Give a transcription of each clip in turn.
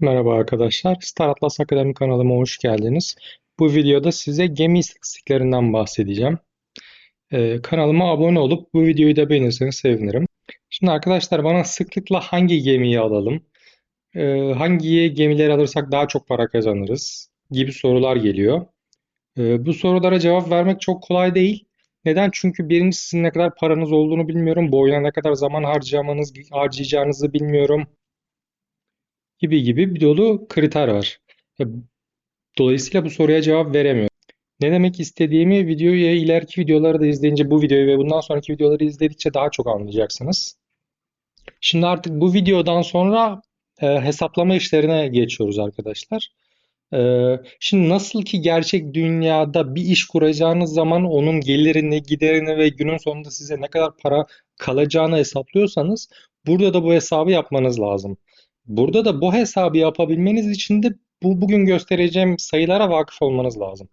Merhaba arkadaşlar. Star Atlas Akademi kanalıma hoş geldiniz. Bu videoda size gemi istatistiklerinden bahsedeceğim. Kanalıma abone olup bu videoyu da beğenirseniz sevinirim. Şimdi arkadaşlar bana sıklıkla hangi gemiyi alalım, hangi gemileri alırsak daha çok para kazanırız gibi sorular geliyor. Bu sorulara cevap vermek çok kolay değil. Neden? Çünkü birincisi sizin ne kadar paranız olduğunu bilmiyorum. Bu oyuna ne kadar zaman harcayacağınızı bilmiyorum gibi bir dolu kriter var. E, Dolayısıyla bu soruya cevap veremiyorum. Ne demek istediğimi videoyu ileriki videoları da izleyince bu videoyu ve bundan sonraki videoları izledikçe daha çok anlayacaksınız. Şimdi artık bu videodan sonra hesaplama işlerine geçiyoruz arkadaşlar. Şimdi nasıl ki gerçek dünyada bir iş kuracağınız zaman onun gelirini, giderini ve günün sonunda size ne kadar para kalacağını hesaplıyorsanız burada da bu hesabı yapmanız lazım. Burada da bu hesabı yapabilmeniz için de bugün göstereceğim sayılara vakıf olmanız lazım.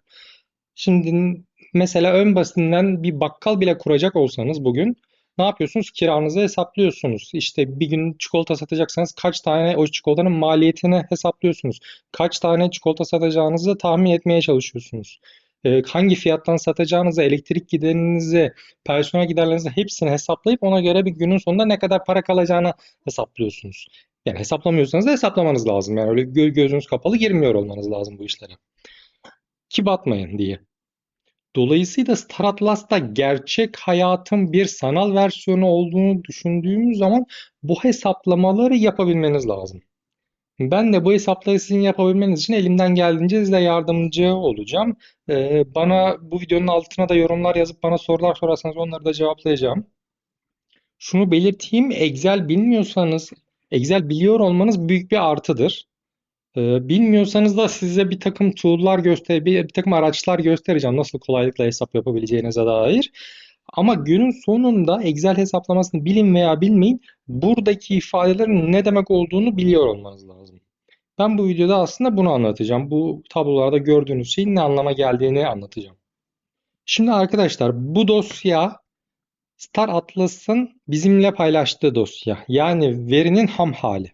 Şimdi mesela ön basitinden bir bakkal bile kuracak olsanız bugün ne yapıyorsunuz? Kiranızı hesaplıyorsunuz. İşte bir gün çikolata satacaksanız kaç tane o çikolatanın maliyetini hesaplıyorsunuz. Kaç tane çikolata satacağınızı tahmin etmeye çalışıyorsunuz. Hangi fiyattan satacağınızı, elektrik giderinizi, personel giderlerinizi hepsini hesaplayıp ona göre bir günün sonunda ne kadar para kalacağını hesaplıyorsunuz. Yani hesaplamıyorsanız da hesaplamanız lazım. Yani öyle gözünüz kapalı girmiyor olmanız lazım bu işlere. Ki batmayın diye. Dolayısıyla Star Atlas'ta gerçek hayatın bir sanal versiyonu olduğunu düşündüğümüz zaman bu hesaplamaları yapabilmeniz lazım. Ben de bu hesapları sizin yapabilmeniz için elimden geldiğince size yardımcı olacağım. Bana bu videonun altına da yorumlar yazıp bana sorular sorarsanız onları da cevaplayacağım. Şunu belirteyim, Excel bilmiyorsanız, Excel biliyor olmanız büyük bir artıdır. Bilmiyorsanız da size bir takım tool'lar bir takım araçlar göstereceğim nasıl kolaylıkla hesap yapabileceğinize dair. Ama günün sonunda Excel hesaplamasını bilin veya bilmeyin, buradaki ifadelerin ne demek olduğunu biliyor olmanız lazım. Ben bu videoda aslında bunu anlatacağım. Bu tablolarda gördüğünüz şeyin ne anlama geldiğini anlatacağım. Şimdi arkadaşlar bu dosya Star Atlas'ın bizimle paylaştığı dosya. Yani verinin ham hali.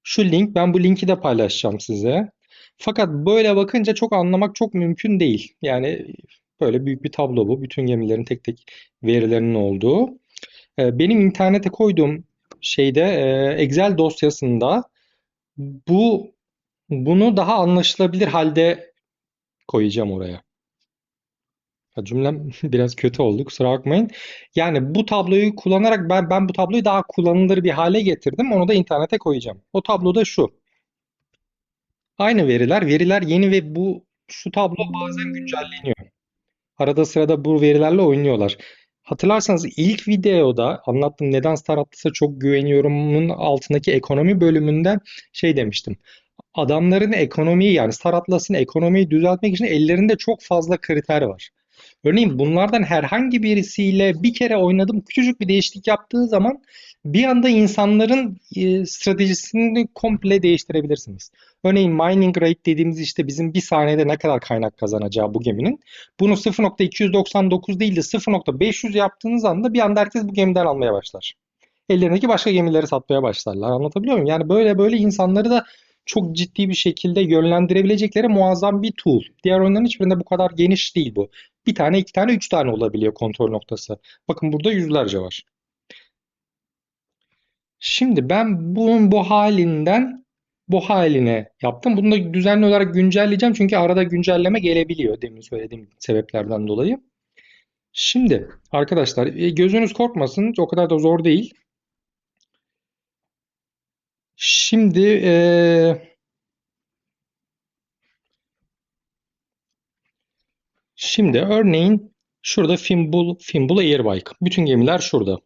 Şu link, ben bu linki de paylaşacağım size. Fakat böyle bakınca çok anlamak çok mümkün değil. Yani böyle büyük bir tablo bu. Bütün gemilerin tek tek verilerinin olduğu. Benim internete koyduğum şeyde Excel dosyasında bu bunu daha anlaşılabilir halde koyacağım oraya. Cümlem biraz kötü oldu, kusura bakmayın. Yani bu tabloyu kullanarak ben bu tabloyu daha kullanılır bir hale getirdim. Onu da internete koyacağım. O tablo da şu. Aynı veriler yeni ve şu tablo bazen güncelleniyor. Arada sırada bu verilerle oynuyorlar. Hatırlarsanız ilk videoda anlattım neden Star Atlas'a çok güveniyorumun altındaki ekonomi bölümünde şey demiştim. Adamların ekonomiyi yani Star Atlas'ın ekonomiyi düzeltmek için ellerinde çok fazla kriter var. Örneğin bunlardan herhangi birisiyle bir kere oynadım, küçücük bir değişiklik yaptığı zaman bir anda insanların stratejisini komple değiştirebilirsiniz. Örneğin mining rate dediğimiz işte bizim bir saniyede ne kadar kaynak kazanacağı bu geminin. Bunu 0.299 değil de 0.500 yaptığınız anda bir anda herkes bu gemiden almaya başlar. Ellerindeki başka gemileri satmaya başlarlar. Anlatabiliyor muyum? Yani böyle insanları da çok ciddi bir şekilde yönlendirebilecekleri muazzam bir tool. Diğer oyunların hiçbirinde bu kadar geniş değil bu. Bir tane, iki tane, üç tane olabiliyor kontrol noktası. Bakın burada yüzlerce var. Şimdi ben bunun bu haline yaptım. Bunu da düzenli olarak güncelleyeceğim. Çünkü arada güncelleme gelebiliyor demin söylediğim sebeplerden dolayı. Şimdi arkadaşlar gözünüz korkmasın. O kadar da zor değil. Şimdi örneğin şurada Fimbul Airbike. Bütün gemiler şurada.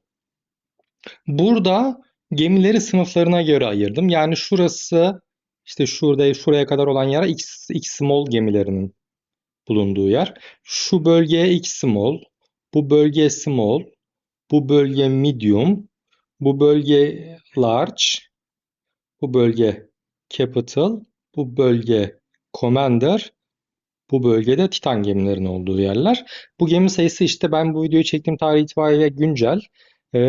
Burada gemileri sınıflarına göre ayırdım. Yani şurası işte şuraya kadar olan yer X small gemilerinin bulunduğu yer. Şu bölge X small, bu bölge small, bu bölge medium, bu bölge large, bu bölge capital, bu bölge commander, bu bölgede Titan gemilerinin olduğu yerler. Bu gemi sayısı işte ben bu videoyu çektiğim tarih itibariyle güncel.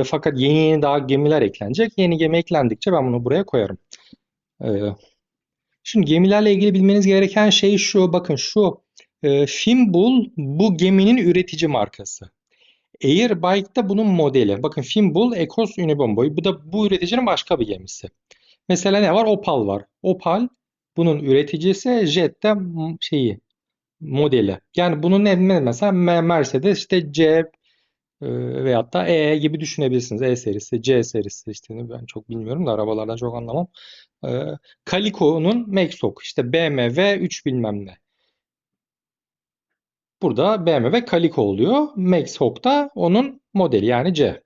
Fakat yeni daha gemiler eklenecek. Yeni gemi eklendikçe ben bunu buraya koyarım. Ee, Şimdi gemilerle ilgili bilmeniz gereken şey şu. Bakın şu Fimbul bu geminin üretici markası. Airbike da bunun modeli. Bakın Fimbul, Ecos, Unibomboy. Bu da bu üreticinin başka bir gemisi. Mesela ne var? Opal var. Opal bunun üreticisi, Jet de şeyi modeli. Yani bunun ne mesela Mercedes işte C veyahut da E gibi düşünebilirsiniz. E serisi, C serisi işte ben çok bilmiyorum da arabalardan çok anlamam. E, Calico'nun Maxoc işte BMW 3 bilmem ne. Burada BMW Calico oluyor. Maxoc da onun modeli yani C.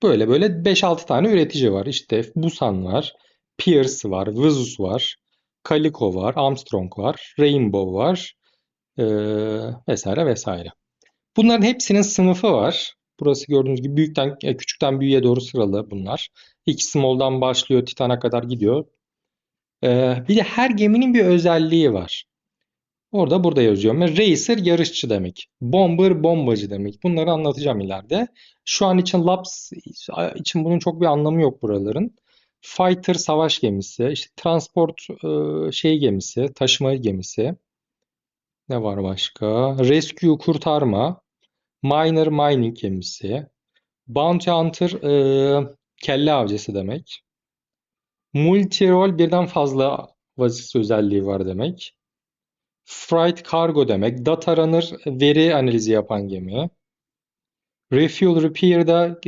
Böyle böyle 5-6 tane üretici var. İşte Busan var, Pierce var, Vizus var, Calico var, Armstrong var, Rainbow var vesaire vesaire. Bunların hepsinin sınıfı var. Burası gördüğünüz gibi büyükten küçükten büyüğe doğru sıralı bunlar. X Small'dan başlıyor, Titan'a kadar gidiyor. Bir de her geminin bir özelliği var. Orada burada yazıyor. Racer yarışçı demek. Bomber bombacı demek. Bunları anlatacağım ileride. Şu an için Labs için bunun çok bir anlamı yok buraların. Fighter savaş gemisi, işte transport şey gemisi, taşıma gemisi. Ne var başka? Rescue kurtarma, miner mining gemisi, bounty hunter kelle avcısı demek. Multi-role birden fazla vazife özelliği var demek. Freight Cargo demek. Data Runner veri analizi yapan gemi. Refuel Repair'da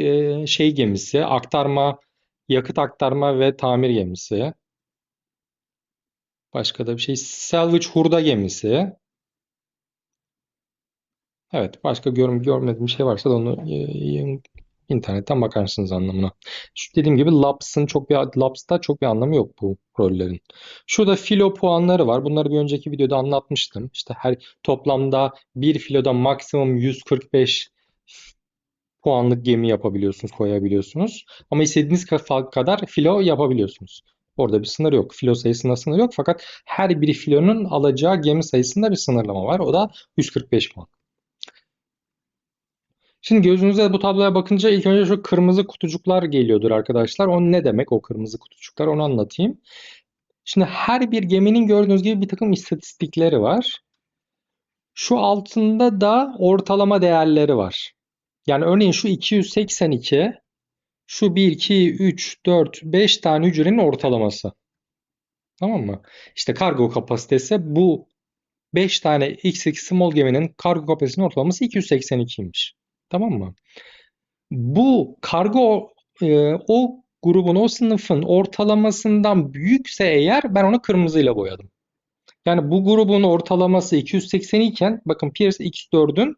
şey gemisi, aktarma, yakıt aktarma ve tamir gemisi. Başka da bir şey. Salvage hurda gemisi. Evet, başka görmediğim bir şey varsa da onu internetten bakarsınız anlamına. Şu dediğim gibi Labs'ta çok bir anlamı yok bu rollerin. Şurada filo puanları var. Bunları bir önceki videoda anlatmıştım. İşte her toplamda bir filoda maksimum 145 puanlık gemi yapabiliyorsunuz, koyabiliyorsunuz. Ama istediğiniz kadar filo yapabiliyorsunuz. Orada bir sınır yok. Filo sayısında sınır yok. Fakat her bir filonun alacağı gemi sayısında bir sınırlama var. O da 145 puan. Şimdi gözünüze bu tabloya bakınca ilk önce şu kırmızı kutucuklar geliyordur arkadaşlar. O ne demek o kırmızı kutucuklar onu anlatayım. Şimdi her bir geminin gördüğünüz gibi bir takım istatistikleri var. Şu altında da ortalama değerleri var. Yani örneğin şu 282, şu 1, 2, 3, 4, 5 tane hücrenin ortalaması. Tamam mı? İşte kargo kapasitesi bu 5 tane XX small geminin kargo kapasitesinin ortalaması 282'ymiş. Tamam mı? Bu kargo o grubun, o sınıfın ortalamasından büyükse eğer ben onu kırmızıyla boyadım. Yani bu grubun ortalaması 280 iken bakın Pierce X4'ün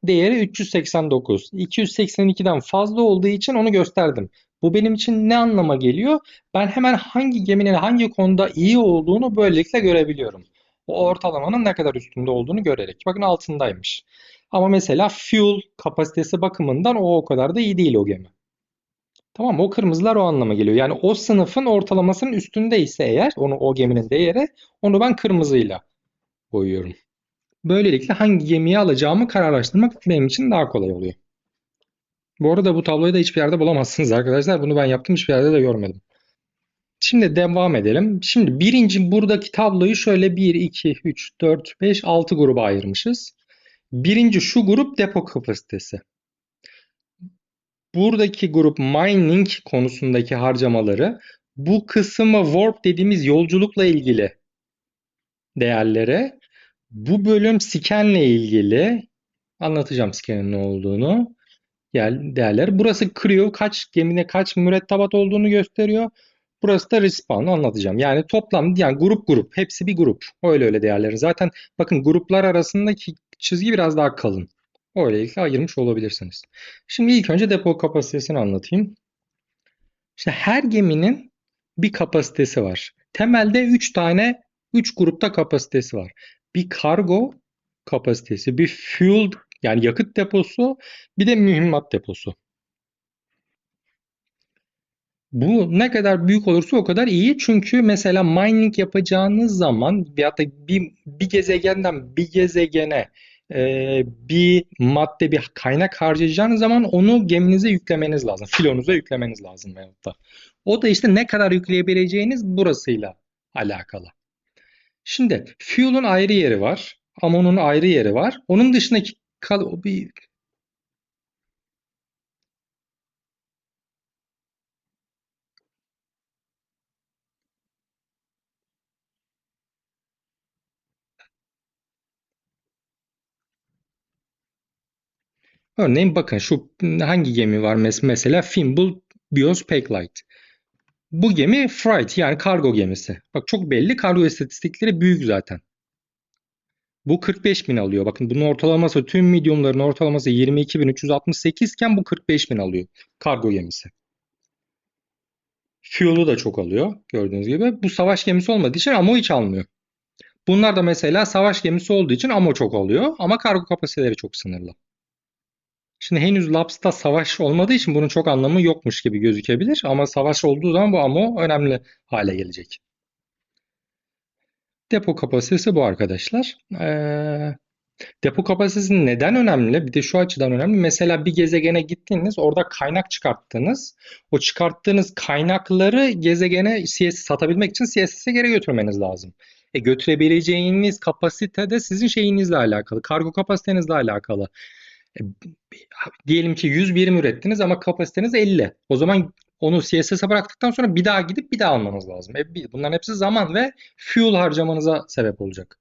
değeri 389. 282'den fazla olduğu için onu gösterdim. Bu benim için ne anlama geliyor? Ben hemen hangi geminin hangi konuda iyi olduğunu böylelikle görebiliyorum. O ortalamanın ne kadar üstünde olduğunu görerek. Bakın altındaymış. Ama mesela fuel kapasitesi bakımından o kadar da iyi değil o gemi. Tamam mı? O kırmızılar o anlama geliyor. Yani o sınıfın ortalamasının üstündeyse eğer o geminin değeri onu ben kırmızıyla boyuyorum. Böylelikle hangi gemiyi alacağımı kararlaştırmak benim için daha kolay oluyor. Bu arada bu tabloyu da hiçbir yerde bulamazsınız arkadaşlar. Bunu ben yaptım hiçbir yerde de görmedim. Şimdi devam edelim. Şimdi buradaki tabloyu şöyle 1, 2, 3, 4, 5, 6 gruba ayırmışız. Birinci şu grup depo kapasitesi. Buradaki grup mining konusundaki harcamaları, bu kısmı warp dediğimiz yolculukla ilgili değerlere, bu bölüm scanle ilgili anlatacağım scan'in ne olduğunu. Değerler. Burası crew kaç gemide kaç mürettebat olduğunu gösteriyor. Burası da respawn'u anlatacağım. Yani toplam yani grup hepsi bir grup. Öyle değerleri. Zaten bakın gruplar arasındaki çizgi biraz daha kalın. Öylelikle ayırmış olabilirsiniz. Şimdi ilk önce depo kapasitesini anlatayım. İşte her geminin bir kapasitesi var. Temelde 3 grupta kapasitesi var. Bir kargo kapasitesi, bir fuel yani yakıt deposu, bir de mühimmat deposu. Bu ne kadar büyük olursa o kadar iyi. Çünkü mesela mining yapacağınız zaman veyahut da bir gezegenden bir gezegene bir madde, bir kaynak harcayacağınız zaman onu geminize yüklemeniz lazım. Filonuza yüklemeniz lazım veyahut da. O da işte ne kadar yükleyebileceğiniz burasıyla alakalı. Şimdi fuel'un ayrı yeri var. Ammo'nun ayrı yeri var. Onun dışındaki bir örneğin bakın şu hangi gemi var mesela Fimbul Bios Packlite. Bu gemi freight yani kargo gemisi. Bak çok belli kargo istatistikleri büyük zaten. Bu 45.000 alıyor. Bakın bunun ortalaması tüm medium'ların ortalaması 22.368 iken bu 45.000 alıyor kargo gemisi. Fuel'u da çok alıyor gördüğünüz gibi. Bu savaş gemisi olmadığı için ammo hiç almıyor. Bunlar da mesela savaş gemisi olduğu için ammo çok alıyor ama kargo kapasiteleri çok sınırlı. Şimdi henüz Labs'ta savaş olmadığı için bunun çok anlamı yokmuş gibi gözükebilir ama savaş olduğu zaman bu ammo önemli hale gelecek. Depo kapasitesi bu arkadaşlar. Depo kapasitesi neden önemli? Bir de şu açıdan önemli. Mesela bir gezegene gittiniz, orada kaynak çıkarttınız. O çıkarttığınız kaynakları gezegene satabilmek için CSS'e geri götürmeniz lazım. Götürebileceğiniz kapasite de sizin şeyinizle alakalı, kargo kapasitenizle alakalı. E, Diyelim ki 100 birim ürettiniz ama kapasiteniz 50. O zaman onu CSS'e bıraktıktan sonra bir daha gidip bir daha almanız lazım. Bunların hepsi zaman ve fuel harcamanıza sebep olacak.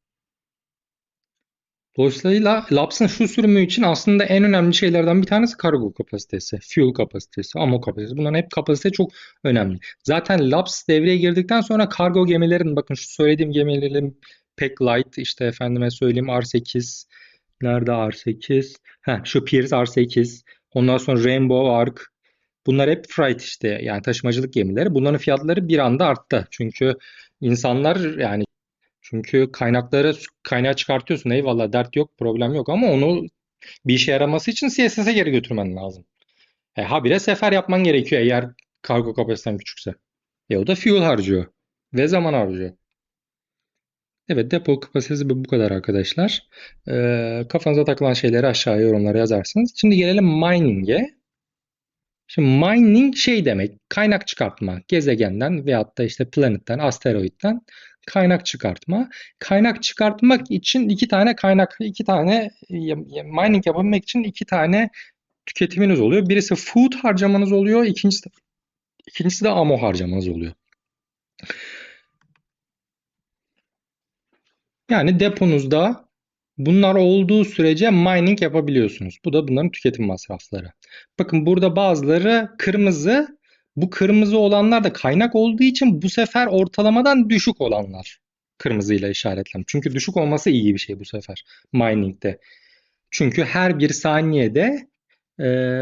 Dolayısıyla Laps'ın şu sürümü için aslında en önemli şeylerden bir tanesi kargo kapasitesi, fuel kapasitesi, ammo kapasitesi. Bunların hep kapasite çok önemli. Zaten Laps devreye girdikten sonra kargo gemilerin, bakın şu söylediğim gemilerin Pack Light, işte efendime söyleyeyim R8, nerede R8? Şu Pierce R8, ondan sonra Rainbow Ark. Bunlar hep freight işte yani taşımacılık gemileri. Bunların fiyatları bir anda arttı. Çünkü kaynağı çıkartıyorsun, eyvallah, dert yok, problem yok ama onu bir işe yaraması için CSS'e geri götürmen lazım. Habire sefer yapman gerekiyor eğer kargo kapasiten küçükse. O da fuel harcıyor ve zaman harcıyor. Evet, depo kapasitesi bu kadar arkadaşlar. Kafanıza takılan şeyleri aşağıya yorumlara yazarsınız. Şimdi gelelim mining'e. Şimdi mining şey demek, kaynak çıkartma. Gezegenden veyahut da işte planetten, asteroitten kaynak çıkartma. Kaynak çıkartmak için iki tane mining yapabilmek için iki tane tüketiminiz oluyor. Birisi food harcamanız oluyor, ikincisi de ammo harcamanız oluyor. Yani deponuzda bunlar olduğu sürece mining yapabiliyorsunuz. Bu da bunların tüketim masrafları. Bakın burada bazıları kırmızı. Bu kırmızı olanlar da kaynak olduğu için bu sefer ortalamadan düşük olanlar kırmızıyla işaretlenmiş. Çünkü düşük olması iyi bir şey bu sefer mining'de. Çünkü her bir saniyede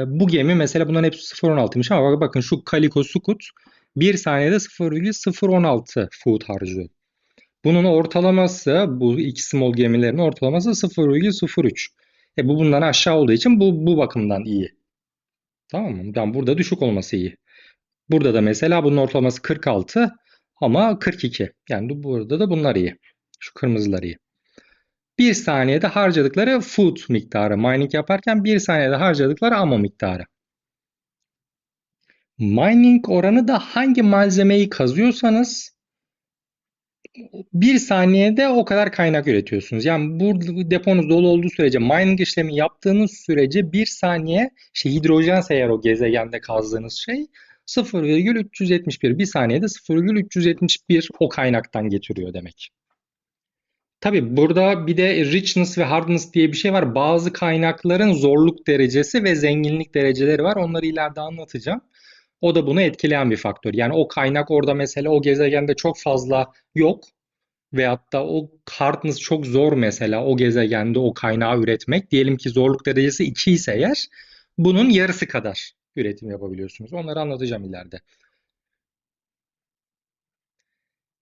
bu gemi mesela bunların hepsi 0.16'ymış ama bakın şu Calico Scout bir saniyede 0,016 food harcıyor. Bunun ortalaması, bu iki small gemilerin ortalaması 0,03. Bu bundan aşağı olduğu için bu bakımdan iyi. Tamam mı? Yani burada düşük olması iyi. Burada da mesela bunun ortalaması 46 ama 42. Yani burada da bunlar iyi. Şu kırmızılar iyi. Bir saniyede harcadıkları food miktarı. Mining yaparken bir saniyede harcadıkları ammo miktarı. Mining oranı da hangi malzemeyi kazıyorsanız bir saniyede o kadar kaynak üretiyorsunuz. Yani bu deponuz dolu olduğu sürece, mining işlemi yaptığınız sürece bir saniye hidrojense eğer o gezegende kazdığınız şey 0,371. Bir saniyede 0,371 o kaynaktan getiriyor demek. Tabii burada bir de richness ve hardness diye bir şey var. Bazı kaynakların zorluk derecesi ve zenginlik dereceleri var. Onları ileride anlatacağım. O da bunu etkileyen bir faktör. Yani o kaynak orada mesela o gezegende çok fazla yok. Veyahut da o hardness çok zor mesela o gezegende o kaynağı üretmek. Diyelim ki zorluk derecesi 2 ise eğer bunun yarısı kadar üretim yapabiliyorsunuz. Onları anlatacağım ileride.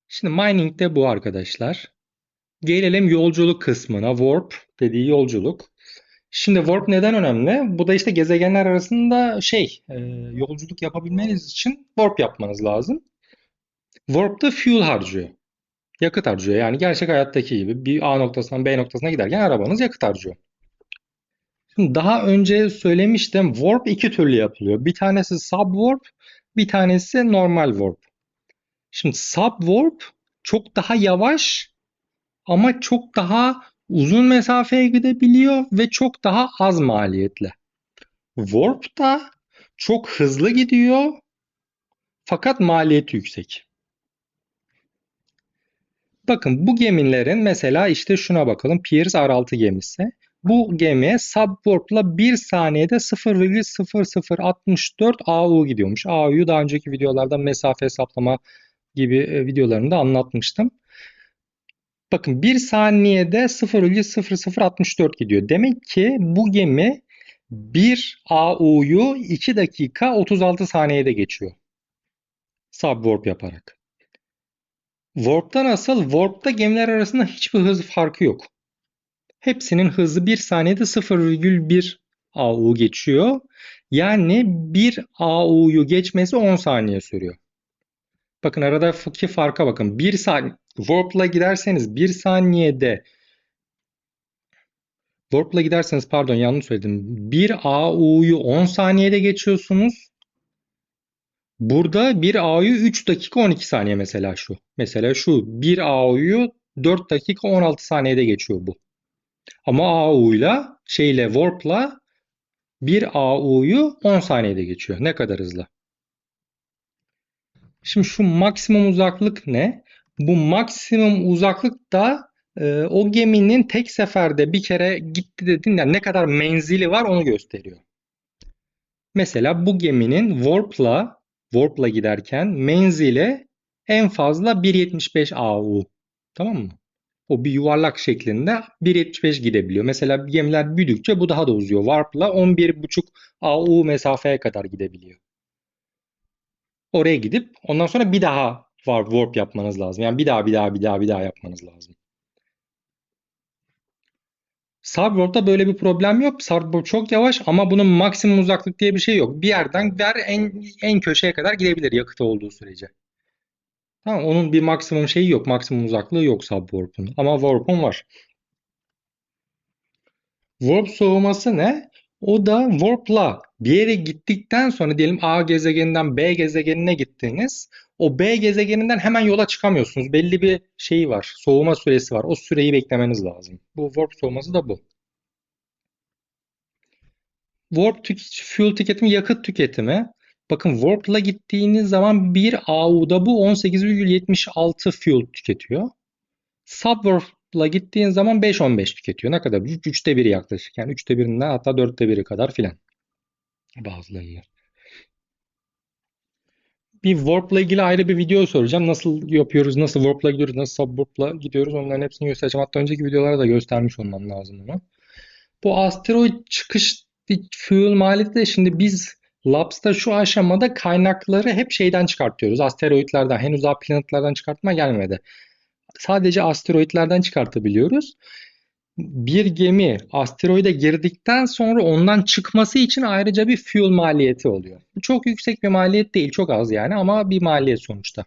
Şimdi mining de bu arkadaşlar. Gelelim yolculuk kısmına. Warp dediği yolculuk. Şimdi warp neden önemli? Bu da işte gezegenler arasında yolculuk yapabilmeniz için warp yapmanız lazım. Warp da fuel harcıyor. Yakıt harcıyor. Yani gerçek hayattaki gibi bir A noktasından B noktasına giderken arabanız yakıt harcıyor. Şimdi daha önce söylemiştim, warp iki türlü yapılıyor. Bir tanesi subwarp, Bir tanesi normal warp. Şimdi subwarp çok daha yavaş ama çok daha uzun mesafeye gidebiliyor ve çok daha az maliyetli. Warp da çok hızlı gidiyor fakat maliyeti yüksek. Bakın bu gemilerin mesela işte şuna bakalım. Pierce R6 gemisi. Bu gemi subwarp'la 1 saniyede 0,0064 AU gidiyormuş. AU'yu daha önceki videolarda mesafe hesaplama gibi videolarımda anlatmıştım. Bakın 1 saniyede 0,0064 gidiyor. Demek ki bu gemi 1 AU'yu 2 dakika 36 saniyede geçiyor. Subwarp yaparak. Warp'ta nasıl? Warp'ta gemiler arasında hiçbir hız farkı yok. Hepsinin hızı 1 saniyede 0,1 AU geçiyor. Yani 1 AU'yu geçmesi 10 saniye sürüyor. Bakın aradaki farka bakın. 1 saniye Warp'la giderseniz 1 saniyede Warp'la giderseniz pardon yanlış söyledim. 1 AU'yu 10 saniyede geçiyorsunuz. Burada 1 AU'yu 3 dakika 12 saniye mesela şu. Mesela şu 1 AU'yu 4 dakika 16 saniyede geçiyor bu. Ama AU'yla Warp'la 1 AU'yu 10 saniyede geçiyor. Ne kadar hızlı. Şimdi şu maksimum uzaklık ne? Bu maksimum uzaklık da o geminin tek seferde bir kere gitti dedin yani ne kadar menzili var onu gösteriyor. Mesela bu geminin Warp'la giderken menzili en fazla 1,75 AU. Tamam mı? O bir yuvarlak şeklinde 1,75 gidebiliyor. Mesela gemiler büyüdükçe bu daha da uzuyor. Warp'la 11,5 AU mesafeye kadar gidebiliyor. Oraya gidip ondan sonra bir daha warp yapmanız lazım. Yani bir daha yapmanız lazım. Subwarp'ta böyle bir problem yok. Subwarp çok yavaş ama bunun maksimum uzaklık diye bir şey yok. Bir yerden en köşeye kadar gidebilir yakıtı olduğu sürece. Tamam, onun bir maksimum şeyi yok. Maksimum uzaklığı yok Subwarp'un. Ama Warp'un var. Warp soğuması ne? O da Warp'la bir yere gittikten sonra diyelim A gezegeninden B gezegenine gittiniz. O B gezegeninden hemen yola çıkamıyorsunuz. Belli bir şeyi var. Soğuma süresi var. O süreyi beklemeniz lazım. Bu Warp soğuması da bu. Fuel tüketimi, yakıt tüketimi. Bakın Warp'la gittiğiniz zaman bir AU'da bu 18,76 fuel tüketiyor. Subwarp'la gittiğin zaman 5-15 tüketiyor. Ne kadar? 3'te 1 yaklaşık. Yani 3'te 1'inden hatta 4'te 1'i kadar filan bazılarında. Bir Warp'la ilgili ayrı bir video soracağım. Nasıl yapıyoruz, nasıl Warp'la gidiyoruz, nasıl Subwarp'la gidiyoruz onların hepsini göstereceğim. Hatta önceki videolarda da göstermiş olmam lazım onu. Bu asteroid çıkış fuel maliyeti de şimdi biz Labs'ta şu aşamada kaynakları hep şeyden çıkartıyoruz. Asteroidlerden. Henüz daha planetlerden çıkartma gelmedi. Sadece asteroidlerden çıkartabiliyoruz. Bir gemi asteroide girdikten sonra ondan çıkması için ayrıca bir fuel maliyeti oluyor. Bu çok yüksek bir maliyet değil, çok az yani ama bir maliyet sonuçta.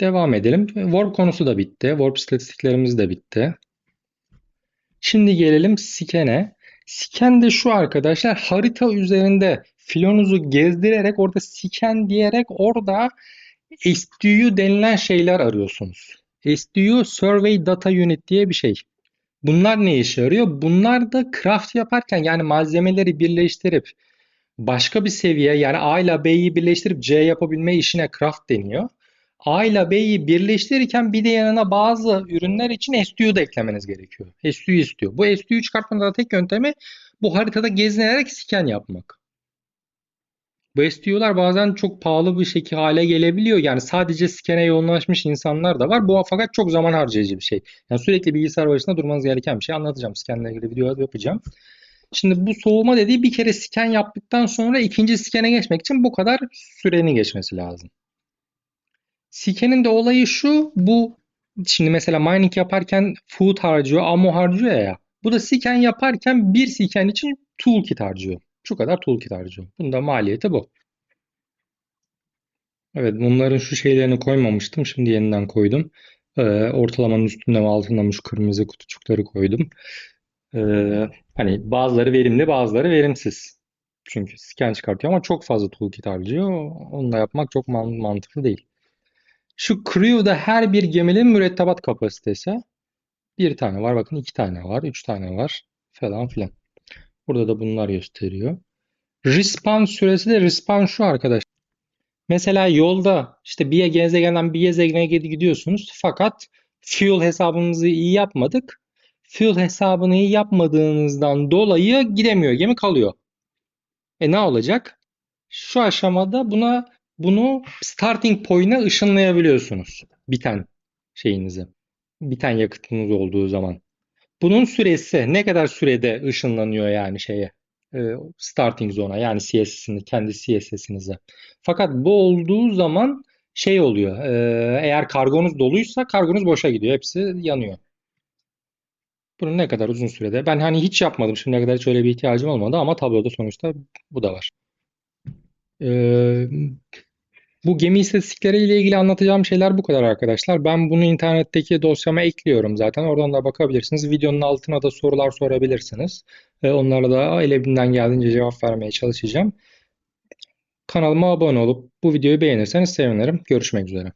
Devam edelim. Warp konusu da bitti. Warp istatistiklerimiz de bitti. Şimdi gelelim Scan'e. Scan de şu arkadaşlar, harita üzerinde filonuzu gezdirerek orada Scan diyerek orada SDU denilen şeyler arıyorsunuz. SDU Survey Data Unit diye bir şey. Bunlar ne işe yarıyor? Bunlar da craft yaparken yani malzemeleri birleştirip başka bir seviye yani A ile B'yi birleştirip C yapabilme işine craft deniyor. A ile B'yi birleştirirken bir de yanına bazı ürünler için STU da eklemeniz gerekiyor. STU istiyor. Bu STU'yu çıkartmanın da tek yöntemi bu haritada gezinerek scan yapmak. Bu STU'lar bazen çok pahalı bir şekilde hale gelebiliyor. Yani sadece scan'e yoğunlaşmış insanlar da var. Bu fakat çok zaman harcayıcı bir şey. Yani sürekli bilgisayar başında durmanız gereken bir şey. Anlatacağım. Scan'le ilgili video yapacağım. Şimdi bu soğuma dediği bir kere scan yaptıktan sonra ikinci scan'e geçmek için bu kadar sürenin geçmesi lazım. Scan'in de olayı şu, bu şimdi mesela mining yaparken food harcıyor, ammo harcıyor ya. Bu da scan yaparken bir scan için toolkit harcıyor. Şu kadar toolkit harcıyor. Bunun da maliyeti bu. Evet, bunların şu şeylerini koymamıştım. Şimdi yeniden koydum. Ortalamanın üstünde ve altında şu kırmızı kutucukları koydum. Hani bazıları verimli, bazıları verimsiz. Çünkü scan çıkartıyor ama çok fazla toolkit harcıyor. Onu da yapmak çok mantıklı değil. Şu Crew'da her bir geminin mürettebat kapasitesi. Bir tane var, bakın iki tane var, üç tane var falan filan. Burada da bunlar gösteriyor. Respawn süresi de respawn şu arkadaş. Mesela yolda işte bir gezegenden bir gezegene gidiyorsunuz fakat fuel hesabınızı iyi yapmadık. Fuel hesabını iyi yapmadığınızdan dolayı gidemiyor, gemi kalıyor. Ne olacak? Şu aşamada bunu starting point'e ışınlayabiliyorsunuz. Biten şeyinizi. Biten yakıtınız olduğu zaman. Bunun süresi ne kadar sürede ışınlanıyor yani starting zone'a yani CSS'ini kendi CSS'inize. Fakat bu olduğu zaman şey oluyor. Eğer kargonuz doluysa kargonuz boşa gidiyor. Hepsi yanıyor. Bunun ne kadar uzun sürede? Ben hani hiç yapmadım. Şimdiye kadar hiç öyle bir ihtiyacım olmadı ama tabloda sonuçta bu da var. Ee, Bu gemi istatistikleriyle ilgili anlatacağım şeyler bu kadar arkadaşlar. Ben bunu internetteki dosyama ekliyorum zaten. Oradan da bakabilirsiniz. Videonun altına da sorular sorabilirsiniz. Onlara da elimden geldiğince cevap vermeye çalışacağım. Kanalıma abone olup bu videoyu beğenirseniz sevinirim. Görüşmek üzere.